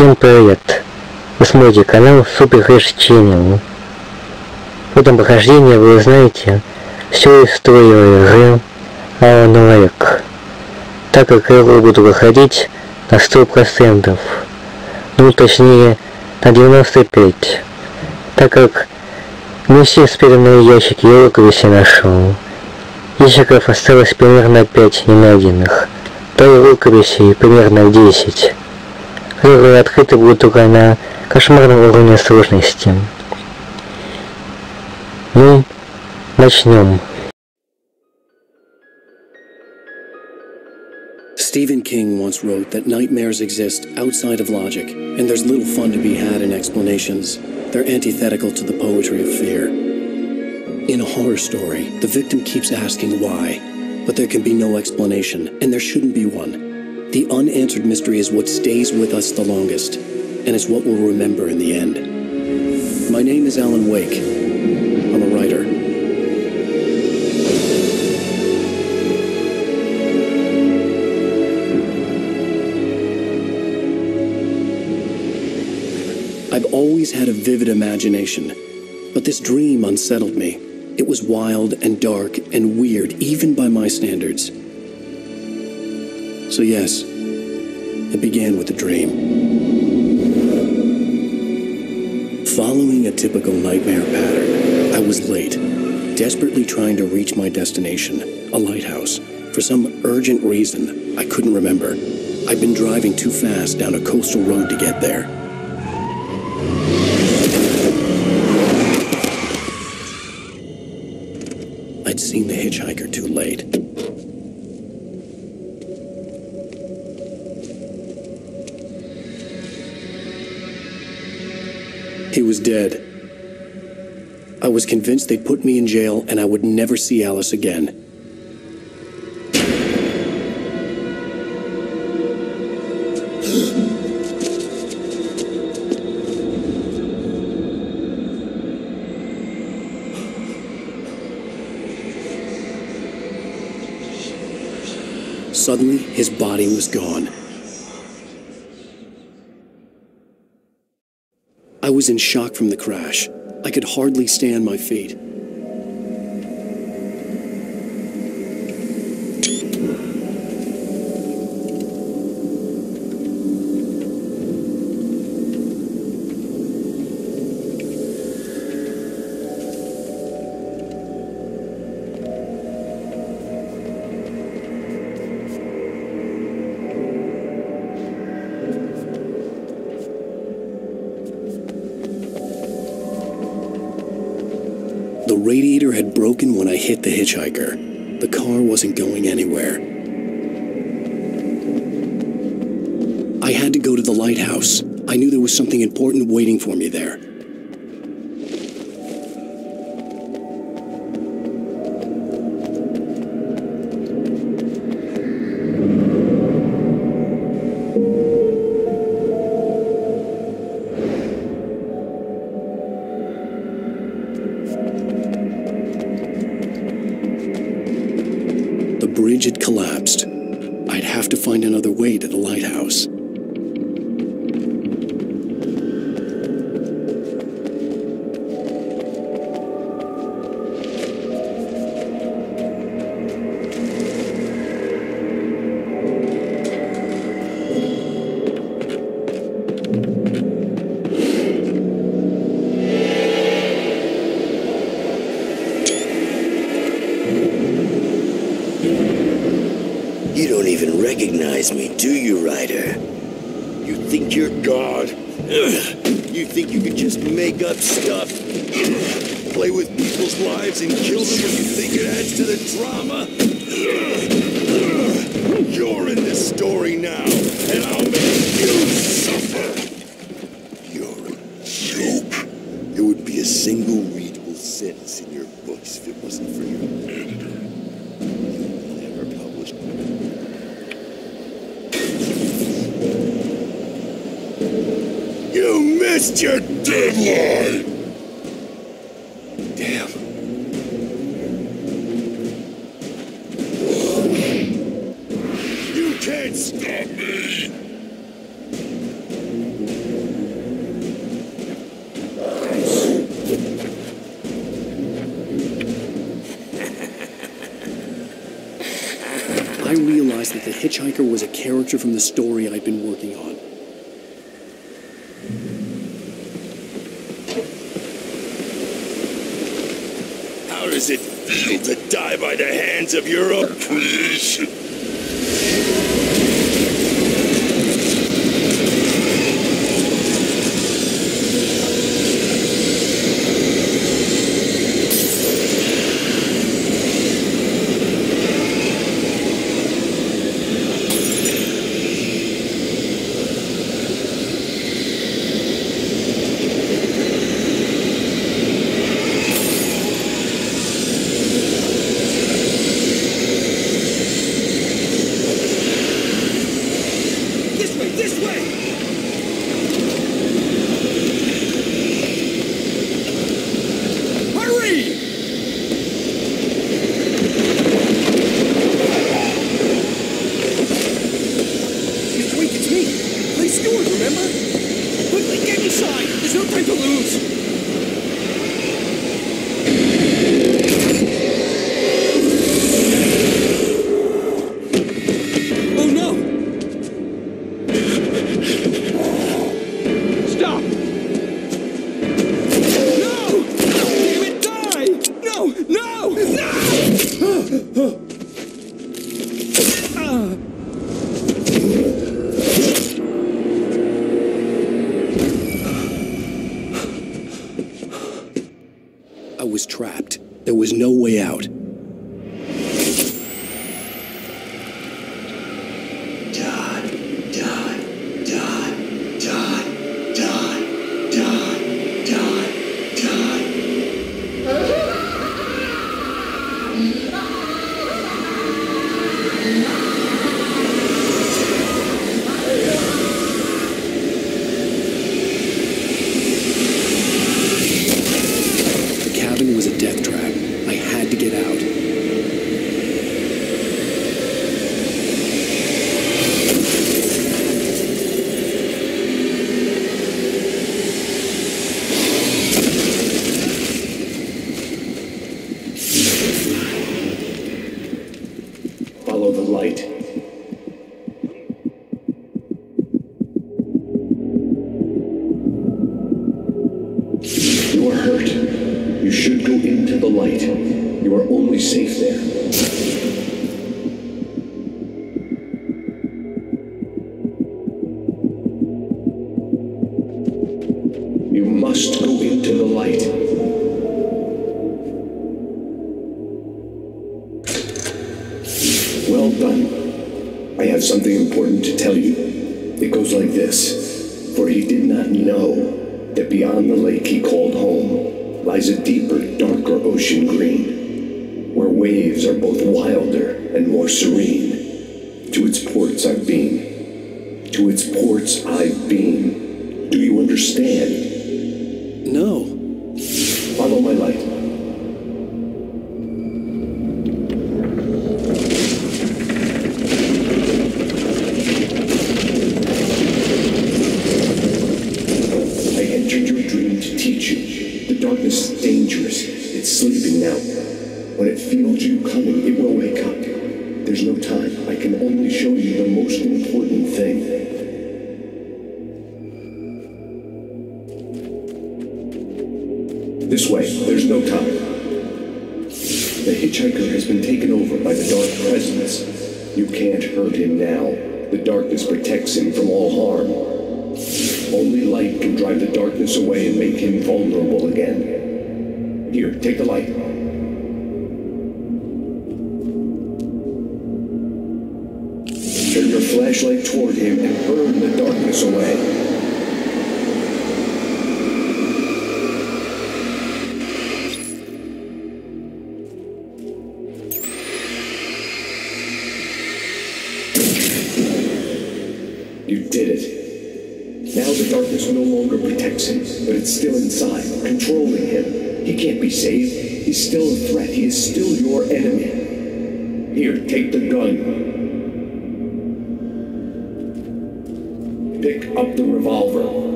Всем привет! Вы смотрите канал Прохождение. В этом прохождении вы узнаете всю историю игры Алан Wake, так как игру буду выходить на 100%, ну точнее на 95%, так как не все спрятанные ящики и рукописи нашел. Ящиков осталось примерно 5 ненайденных, да и рукописей примерно 10. Игры открыты будут только на кошмарном уровне сложности. Ну, начнем. Stephen King once wrote that nightmares exist outside of logic, and there's little fun to be had in explanations. They're antithetical to the poetry of fear. In a horror story, the victim keeps asking why, but there can be no explanation, and there shouldn't be one. The unanswered mystery is what stays with us the longest, and it's what we'll remember in the end. My name is Alan Wake. I'm a writer. I've always had a vivid imagination, but this dream unsettled me. It was wild and dark and weird, even by my standards. So yes, it began with a dream. Following a typical nightmare pattern, I was late, desperately trying to reach my destination, a lighthouse. For some urgent reason, I couldn't remember. I'd been driving too fast down a coastal road to get there. I'd seen the hitchhiker too late. He was dead. I was convinced they'd put me in jail and I would never see Alice again. Suddenly, his body was gone. I was in shock from the crash. I could hardly stay on my feet. The radiator had broken when I hit the hitchhiker. The car wasn't going anywhere. I had to go to the lighthouse. I knew there was something important waiting for me there. The bridge had collapsed. I'd have to find another way to the lighthouse. You don't even recognize me, do you, Ryder? You think you're God? You think you can just make up stuff? Play with people's lives and kill them when you think it adds to the drama? You're in this story now, and I'll make you suffer! You're a joke. There would be a single readable sentence in your books if it wasn't for your editor. You missed your deadline! Damn. You can't stop me! I realized that the hitchhiker was a character from the story I'd been working on. How does it feel to die by the hands of your opposition? Trapped. There was no way out.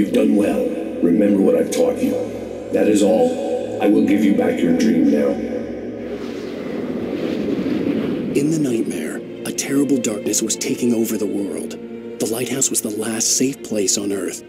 You've done well. Remember what I've taught you. That is all. I will give you back your dream now. In the nightmare, a terrible darkness was taking over the world. The lighthouse was the last safe place on Earth.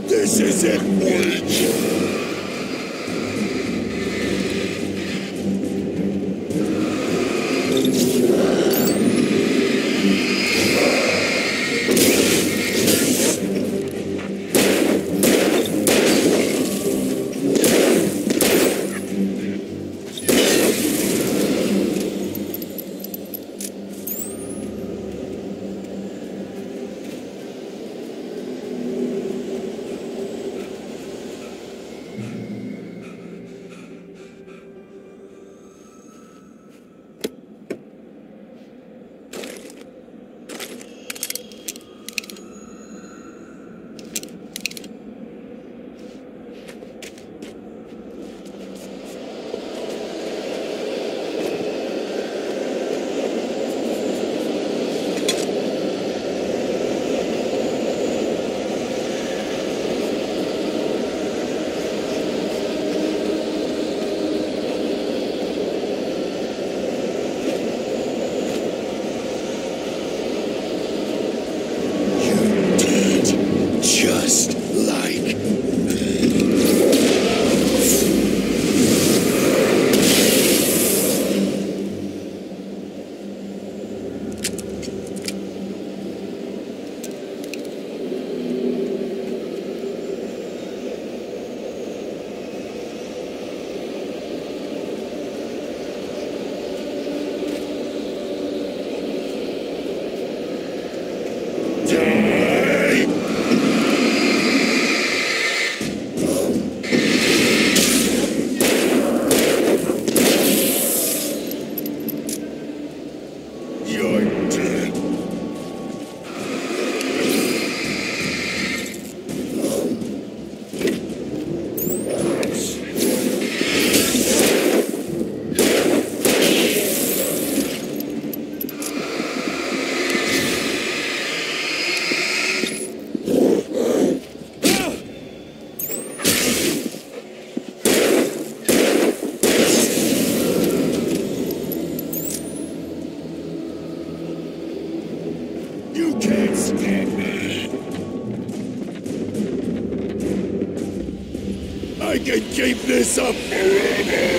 This is it, Wake. I can keep this up forever!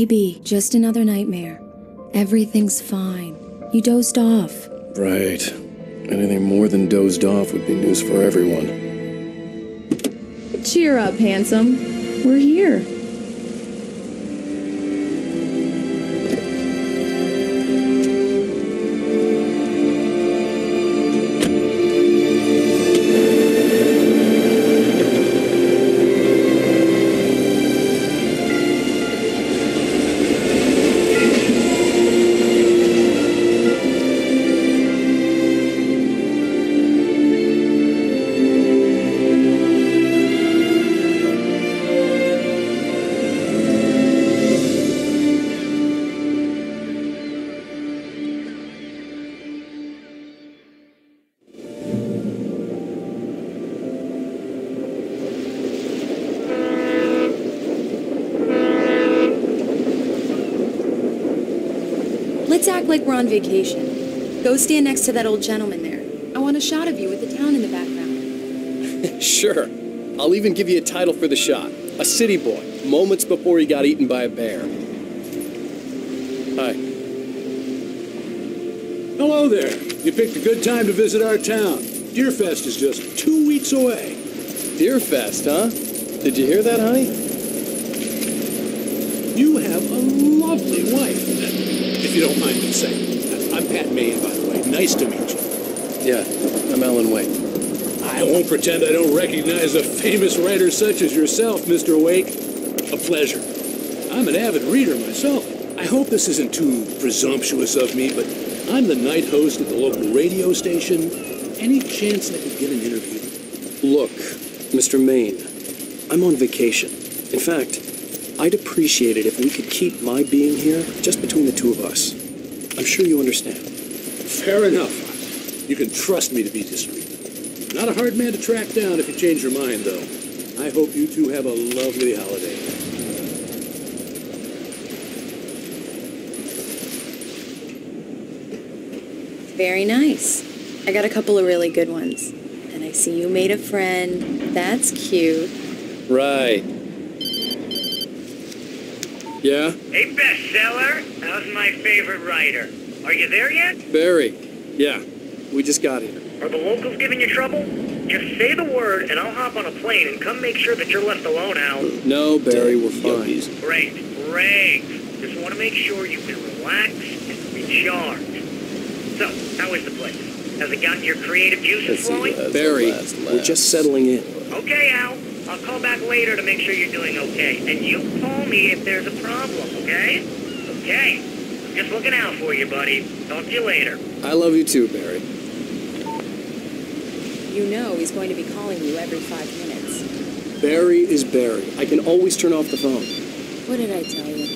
Maybe just another nightmare. Everything's fine. You dozed off. Right. Anything more than dozed off would be news for everyone. Cheer up, handsome. We're here. Let's act like we're on vacation. Go stand next to that old gentleman there. I want a shot of you with the town in the background. Sure. I'll even give you a title for the shot. A city boy, moments before he got eaten by a bear. Hi. Hello there. You picked a good time to visit our town. Deerfest is just 2 weeks away. Deerfest, huh? Did you hear that, honey? You have a lovely wife, if you don't mind me saying. I'm Pat Mayan, by the way. Nice to meet you. Yeah, I'm Alan Wake. I won't pretend I don't recognize a famous writer such as yourself, Mr. Wake. A pleasure. I'm an avid reader myself. I hope this isn't too presumptuous of me, but I'm the night host at the local radio station. Any chance I could get an interview? Look, Mr. Maine, I'm on vacation. In fact, I'd appreciate it if we could keep my being here just between the two of us. I'm sure you understand. Fair enough. You can trust me to be discreet. Not a hard man to track down if you change your mind, though. I hope you two have a lovely holiday. Very nice. I got a couple of really good ones. And I see you made a friend. That's cute. Right. Yeah? Hey, bestseller. How's my favorite writer? Are you there yet? Barry. Yeah, we just got here. Are the locals giving you trouble? Just say the word and I'll hop on a plane and come make sure that you're left alone, Al. No, Barry, we're fine. Great. Just want to make sure you can relax and recharge. So, how is the place? Has it gotten your creative juices flowing? Barry, we're just settling in. Okay, Al. I'll call back later to make sure you're doing okay. And you call me if there's a problem, okay? Okay. Just looking out for you, buddy. Talk to you later. I love you too, Barry. You know he's going to be calling you every 5 minutes. Barry is Barry. I can always turn off the phone. What did I tell you?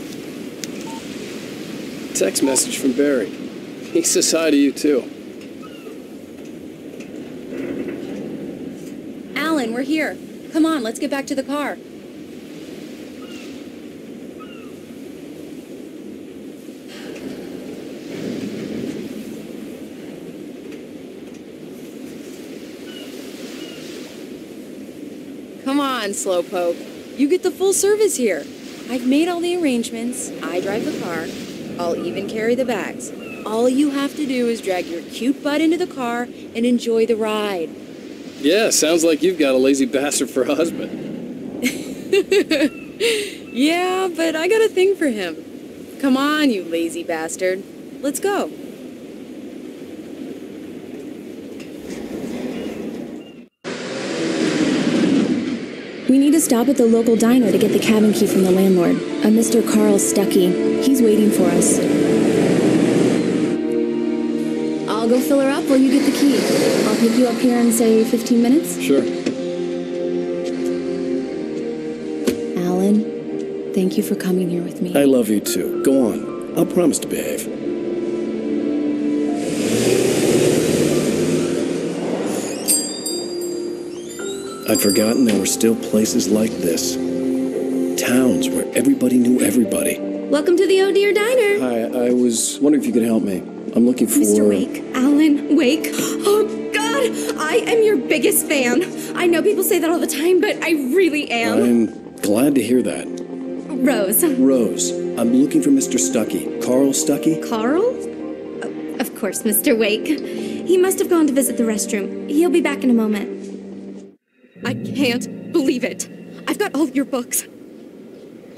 Text message from Barry. He says hi to you too. Alan, we're here. Come on, let's get back to the car. Come on, Slowpoke. You get the full service here. I've made all the arrangements. I drive the car. I'll even carry the bags. All you have to do is drag your cute butt into the car and enjoy the ride. Yeah, sounds like you've got a lazy bastard for a husband. Yeah, but I got a thing for him. Come on, you lazy bastard. Let's go. We need to stop at the local diner to get the cabin key from the landlord, a Mr. Carl Stuckey. He's waiting for us. I'll go fill her up while you get the key. I'll pick you up here in, say, 15 minutes? Sure. Alan, thank you for coming here with me. I love you too. Go on. I'll promise to behave. I'd forgotten there were still places like this. Towns where everybody knew everybody. Welcome to the Oh Dear Diner. Hi, I was wondering if you could help me. I'm looking for... Mr. Wake. Alan Wake. Oh, God! I am your biggest fan. I know people say that all the time, but I really am. I'm glad to hear that. Rose. Rose. I'm looking for Mr. Stuckey. Carl Stuckey? Carl? Of course, Mr. Wake. He must have gone to visit the restroom. He'll be back in a moment. I can't believe it. I've got all your books.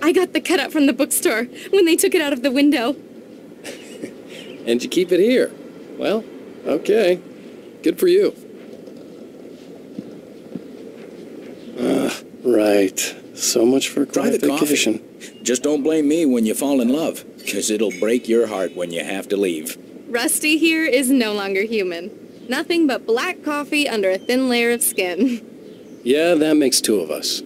I got the cutout from the bookstore when they took it out of the window. And you keep it here. Well, okay. Good for you. Right. So much for Try the gratification. coffee. Just don't blame me when you fall in love, because it'll break your heart when you have to leave. Rusty here is no longer human. Nothing but black coffee under a thin layer of skin. Yeah, that makes two of us.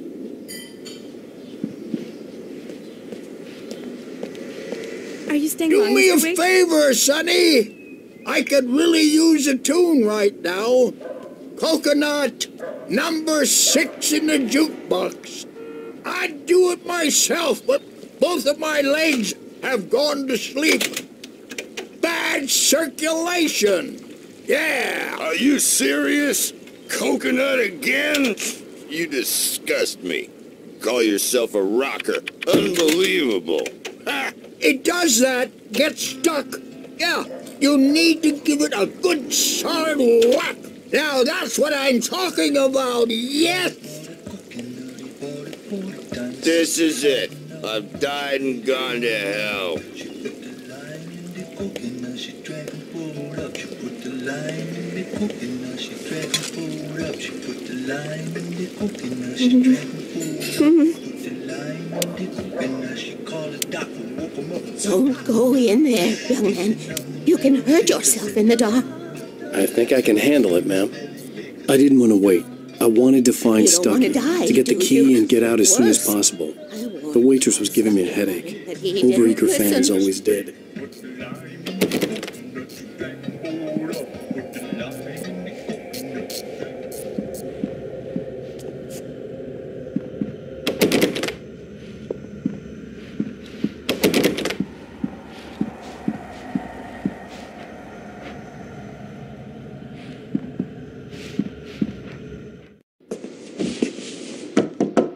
Are you staying Do long, me a Mr. Wake? favor, Sonny. I could really use a tune right now. Coconut, number 6 in the jukebox. I'd do it myself, but both of my legs have gone to sleep. Bad circulation. Yeah. Are you serious? Coconut again? You disgust me. Call yourself a rocker. Unbelievable. Ha! It does that. Get stuck. Yeah, you need to give it a good solid whack. Now that's what I'm talking about, yes! This is it. I've died and gone to hell. Don't go in there, young man. You can hurt yourself in the dark. I think I can handle it, ma'am. I didn't want to wait. I wanted to find You don't Stuckey, wanna die, to get the do key you? and get out as soon as Worse. possible. The waitress was giving me a headache. But he didn't Overeager fans listen. always did.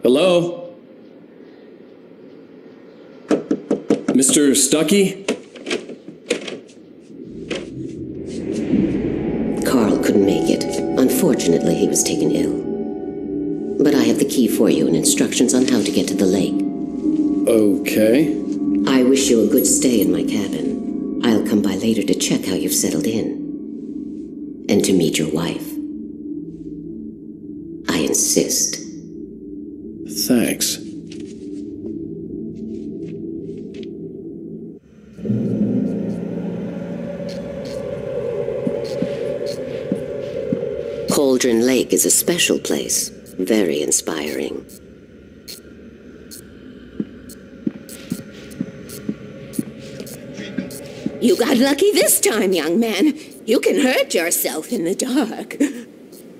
Hello? Mr. Stuckey? Carl couldn't make it. Unfortunately, he was taken ill. But I have the key for you and instructions on how to get to the lake. Okay. I wish you a good stay in my cabin. I'll come by later to check how you've settled in. And to meet your wife. I insist. Thanks. Cauldron Lake is a special place. Very inspiring. You got lucky this time, young man. You can hurt yourself in the dark.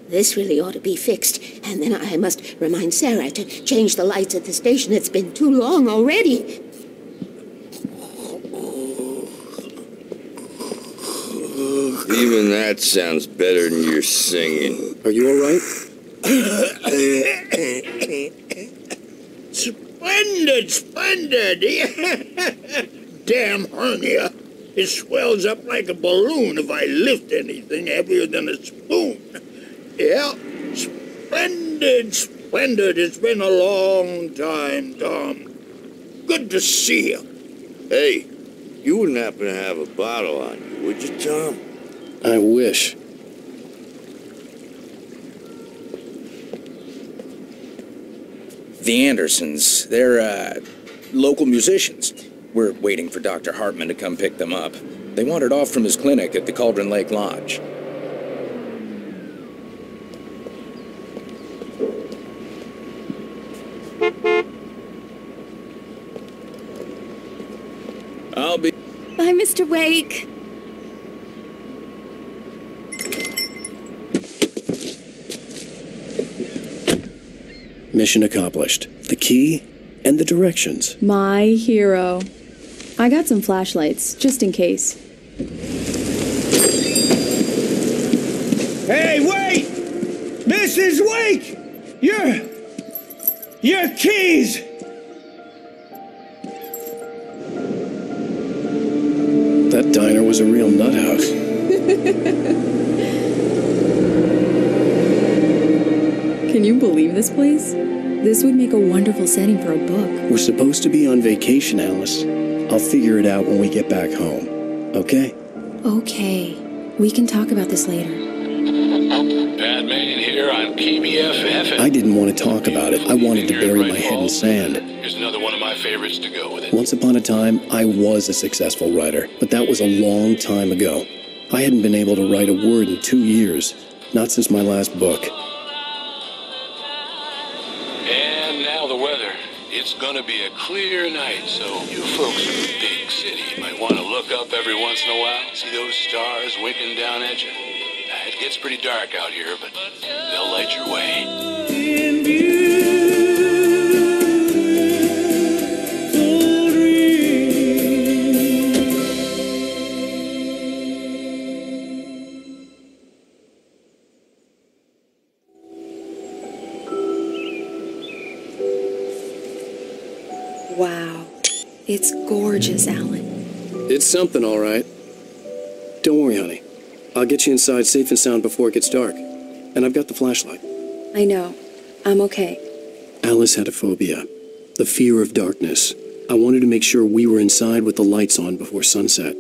This really ought to be fixed, and then I must remind Sarah to change the lights at the station. It's been too long already. Even that sounds better than your singing. Are you all right? Splendid, splendid! Damn hernia. It swells up like a balloon if I lift anything heavier than a spoon. Yeah, splendid, splendid. It's been a long time, Tom. Good to see you. Hey, you wouldn't happen to have a bottle on you, would you, Tom? I wish. The Andersons, they're, local musicians. We're waiting for Dr. Hartman to come pick them up. They wandered off from his clinic at the Cauldron Lake Lodge. I'll be... Bye, Mr. Wake. Mission accomplished. The key and the directions. My hero. I got some flashlights, just in case. Hey, wait! Mrs. Wake! Your keys! was a real nut house. Can you believe this place? This would make a wonderful setting for a book. We're supposed to be on vacation, Alice. I'll figure it out when we get back home. Okay? Okay. We can talk about this later. Batman here on PBFF. I didn't want to talk about it. I wanted to bury my head in sand. Here's another one of my favorites to go with it. Once upon a time, I was a successful writer, but that was a long time ago. I hadn't been able to write a word in 2 years, not since my last book. And now the weather. It's gonna be a clear night, so you folks in the big city might want to look up every once in a while, see those stars winking down at you. It gets pretty dark out here, but they'll light your way. Wow. It's gorgeous, Alan. It's something, all right. Don't worry, honey. I'll get you inside safe and sound before it gets dark. And I've got the flashlight. I know. I'm okay. Alice had a phobia. The fear of darkness. I wanted to make sure we were inside with the lights on before sunset.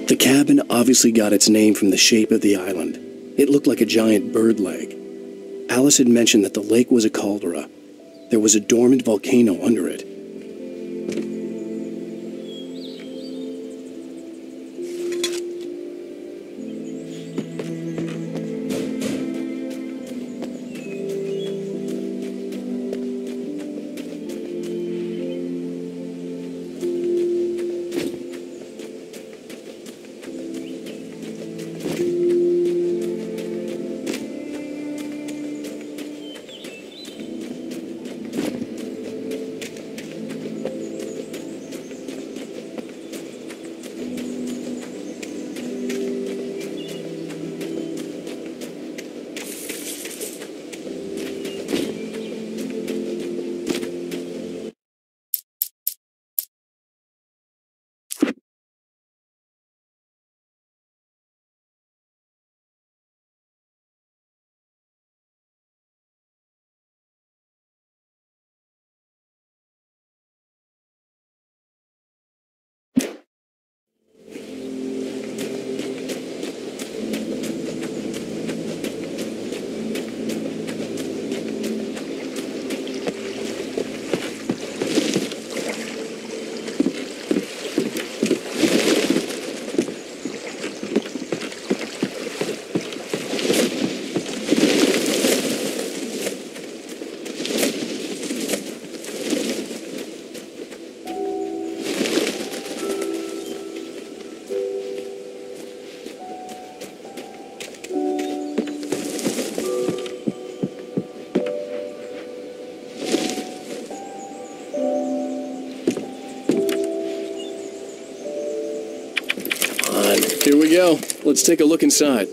The cabin obviously got its name from the shape of the island. It looked like a giant bird leg. Alice had mentioned that the lake was a caldera. There was a dormant volcano under it. Here we go. Let's take a look inside.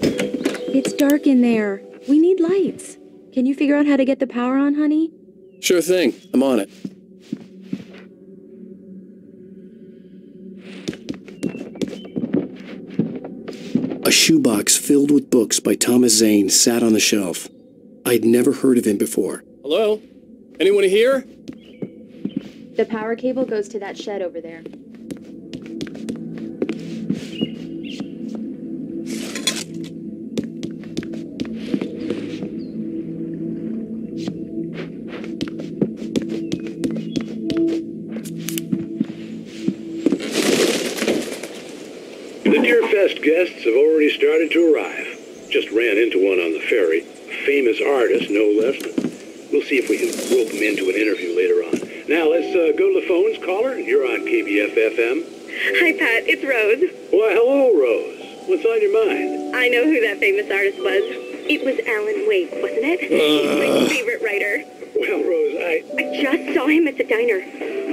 It's dark in there. We need lights. Can you figure out how to get the power on, honey? Sure thing. I'm on it. A shoebox filled with books by Thomas Zane sat on the shelf. I'd never heard of him before. Hello? Anyone here? The power cable goes to that shed over there. The Deerfest guests have already started to arrive. Just ran into one on the ferry. A famous artist, no less. We'll see if we can rope him into an interview later on. Now, let's go to the phones. Caller, you're on KBF-FM. Hi, Pat. It's Rose. Why, hello, Rose. What's on your mind? I know who that famous artist was. It was Alan Wake, wasn't it? He's my favorite writer. Well, Rose, I just saw him at the diner.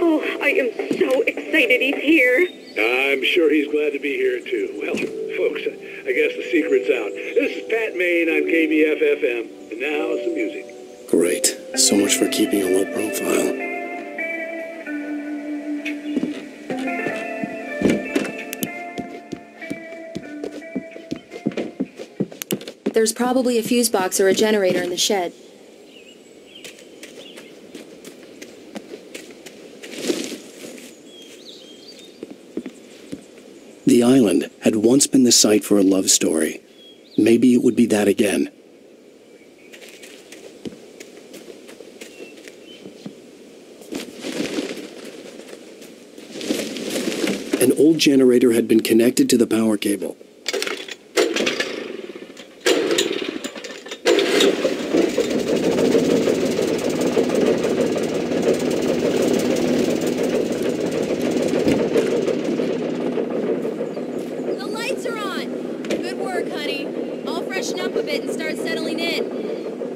Oh, I am so excited he's here. I'm sure he's glad to be here, too. Well, folks, I guess the secret's out. This is Pat Maine on KBF-FM. And now, some music. Great. So much for keeping a low profile. There's probably a fuse box or a generator in the shed. The island had once been the site for a love story. Maybe it would be that again. An old generator had been connected to the power cable.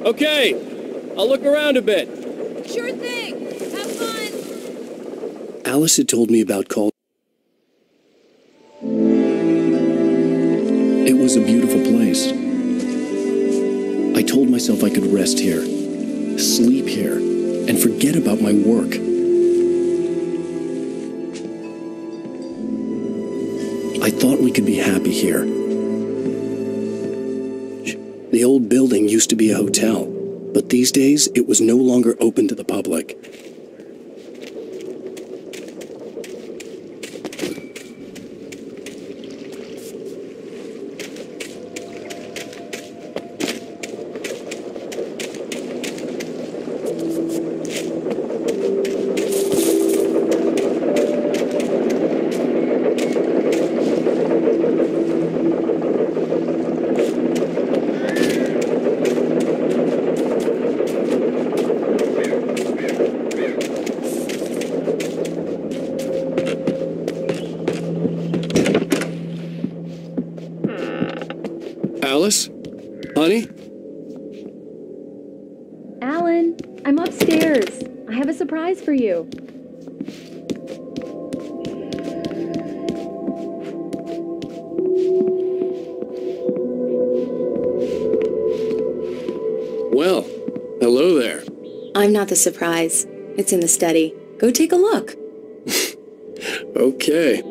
Okay, I'll look around a bit. Sure thing. Have fun. Alice had told me about *Call*. It was a beautiful place. I told myself I could rest here, sleep here, and forget about my work. I thought we could be happy here. The old building used to be a hotel, but these days it was no longer open to the public. Alice? Honey? Alan, I'm upstairs. I have a surprise for you. Well, hello there. I'm not the surprise. It's in the study. Go take a look. Okay.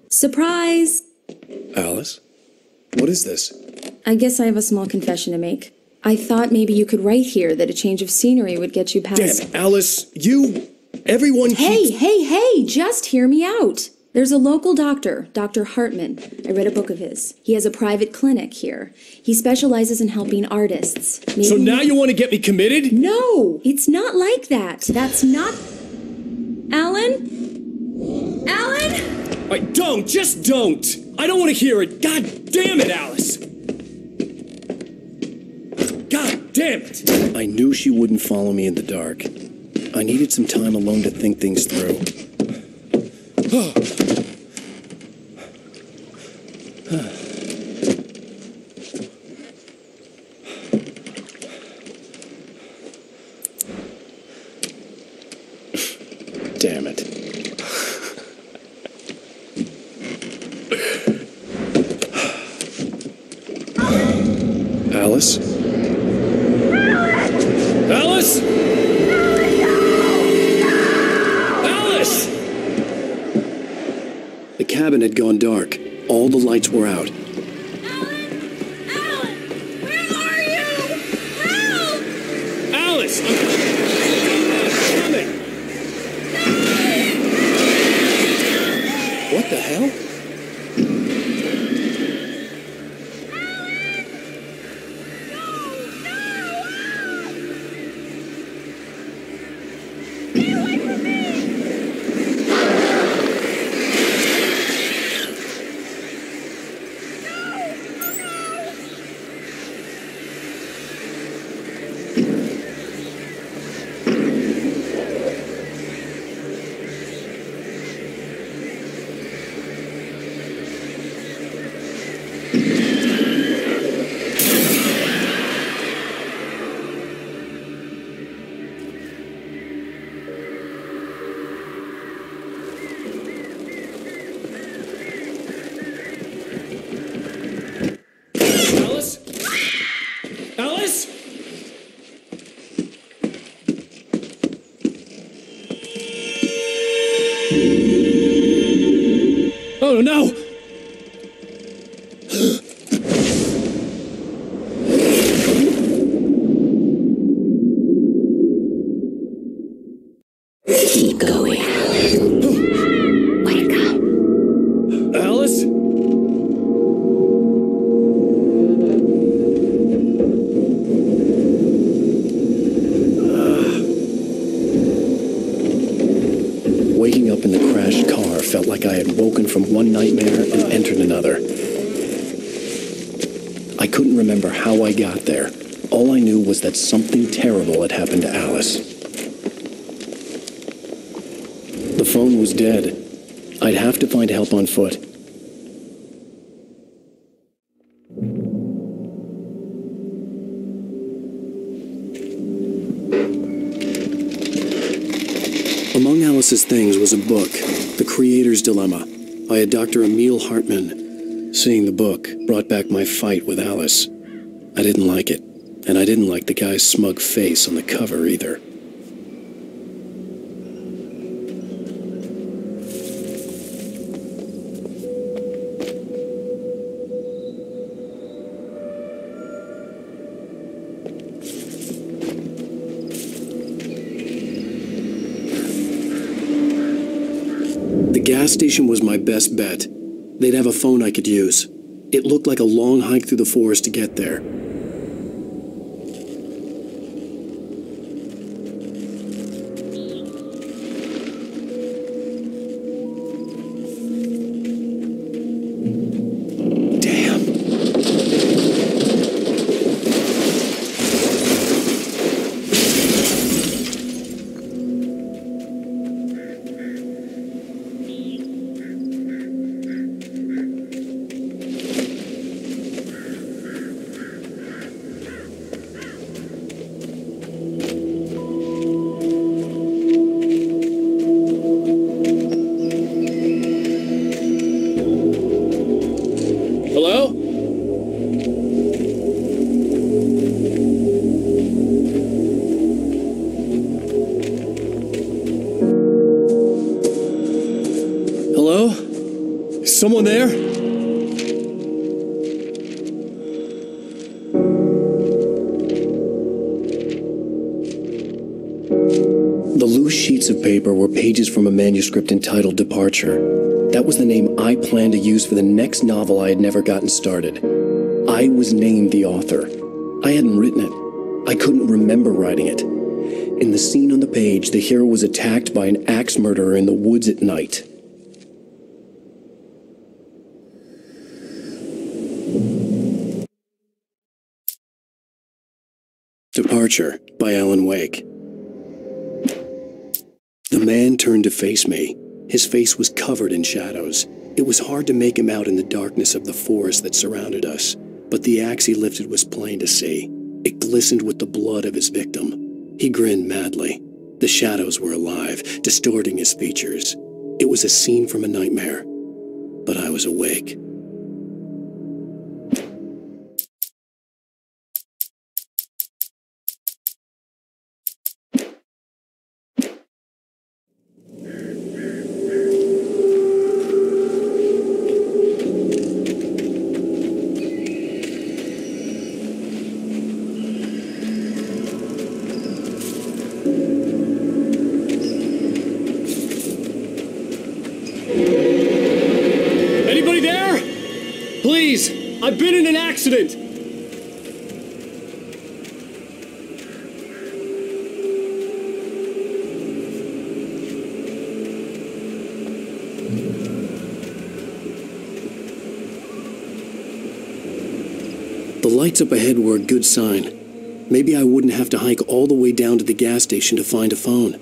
Surprise! Alice? What is this? I guess I have a small confession to make. I thought maybe you could write here that a change of scenery would get you past... Damn, Alice, everyone Hey, just hear me out. There's a local doctor, Dr. Hartman. I read a book of his. He has a private clinic here. He specializes in helping artists. So now you want to get me committed? No, it's not like that. That's not... Alan? Alan? Just don't! I don't want to hear it! God damn it, Alice! God damn it! I knew she wouldn't follow me in the dark. I needed some time alone to think things through. Damn it. Alice? Alice? Alice! The cabin had gone dark. All the lights were out. Alice! I'm coming! What the hell? No, no! Keep going. Wake up. Alice? Waking up in the crashed car felt like I had woken from one nightmare and entered another. I couldn't remember how I got there. All I knew was that something terrible had happened to Alice. The phone was dead. I'd have to find help on foot. Among Alice's things was a book, The Creator's Dilemma, by a Dr. Emil Hartmann. Seeing the book brought back my fight with Alice. I didn't like it, and I didn't like the guy's smug face on the cover either. The gas station was my best bet. They'd have a phone I could use. It looked like a long hike through the forest to get there. Someone there? The loose sheets of paper were pages from a manuscript entitled Departure. That was the name I planned to use for the next novel I had never gotten started. I was named the author. I hadn't written it. I couldn't remember writing it. In the scene on the page, the hero was attacked by an axe murderer in the woods at night. Departure by Alan Wake. The man turned to face me. His face was covered in shadows. It was hard to make him out in the darkness of the forest that surrounded us, but the axe he lifted was plain to see. It glistened with the blood of his victim. He grinned madly. The shadows were alive, distorting his features. It was a scene from a nightmare, but I was awake. I've been in an accident! The lights up ahead were a good sign. Maybe I wouldn't have to hike all the way down to the gas station to find a phone.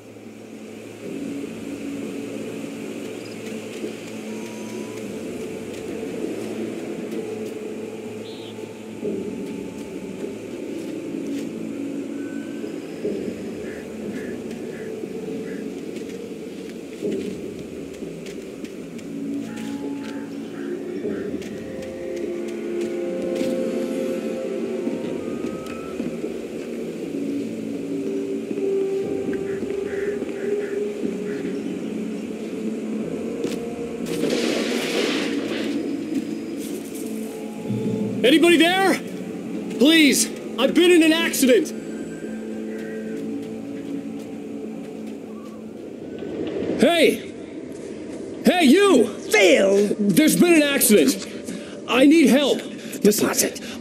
Anybody there? Please, I've been in an accident. Hey! Hey, you! Phil! There's been an accident. I need help. Listen,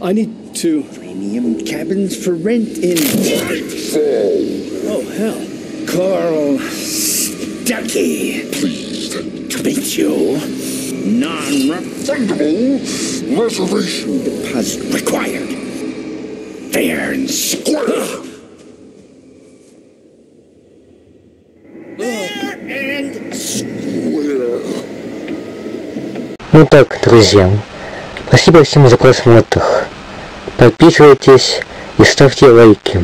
I need to... Premium cabins for rent in Braight Folls. Oh, hell. Carl Stuckey. Pleased to meet you. Non-refundable reservation deposit required. Fair and square. Fair and square. Ну так, друзья, спасибо всем за просмотр. Подписывайтесь и ставьте лайки.